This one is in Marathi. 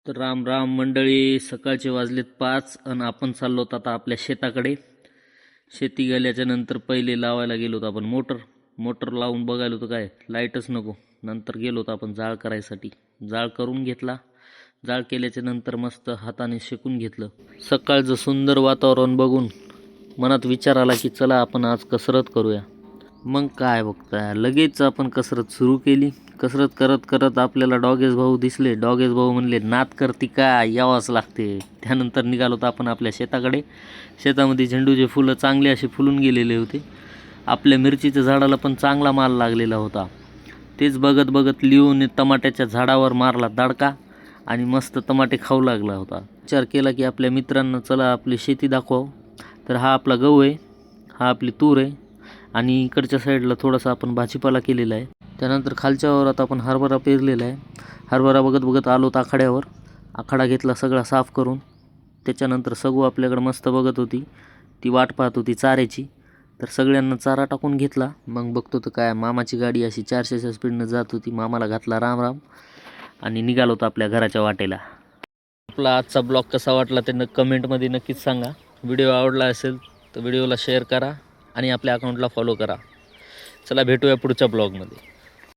तर राम राम मंडळी, सकाळचे वाजलेत 5 आणि आपण चाललो आता आपल्या शेताकडे. शेती गेल्याच्या नंतर पहिले लावायला गेलो होतो आपण मोटर लावून बघायला होतं काय लाईटच नको. नंतर गेलो होतो आपण जाळ करायसाठी. जाळ करून घेतला. जाळ केल्याच्या नंतर मस्त हाताने शेकून घेतलं. सकाळचं सुंदर वातावरण बघून मनात विचार आला की चला आपण आज कसरत करूया. मग काय बघताय, लगेच आपण कसरत सुरू केली. कसरत करत करत आपल्याला डॉगेश भाऊ दिसले. डॉगेश भाऊ म्हणले, नाद करती काय, यावंच लागते. त्यानंतर निघालो तर आपण आपल्या शेताकडे. शेतामध्ये झेंडूचे फुलं चांगले असे फुलून गेलेले होते. आपल्या मिरचीच्या झाडाला पण चांगला माल लागलेला होता. तेच बघत बघत लिहून टमाट्याच्या झाडावर मारला दडका आणि मस्त टमाटे खाऊ लागला होता. विचार केला की आपल्या मित्रांना चला आपली शेती दाखवावं. तर हा आपला गहू आहे, हा आपली तूर आहे आणि इकडच्या साईडला थोडासा आपण भाजीपाला केलेला आहे. त्यानंतर खालच्या वावरात आपण हरभरा पेरलेला आहे. हरभरा बघत बघत आलो आखाड्यावर. आखाडा घेतला सगळा साफ करून. त्याच्यानंतर सगू आपल्याकडे मस्त बघत होती, ती वाट पाहत होती चाऱ्याची. तर सगळ्यांना चारा टाकून घेतला. मग बघतो तर काय, मामाची गाडी अशी 400च्या स्पीडनं जात होती. मामाला घातला राम राम आणि निघालो होतो आपल्या घराच्या वाटेला. आपला आजचा ब्लॉग कसा वाटला ते कमेंटमध्ये नक्कीच सांगा. व्हिडिओ आवडला असेल तर व्हिडिओला शेअर करा आणि आपल्या अकाउंटला फॉलो करा. चला भेटूया पुढच्या ब्लॉगमध्ये.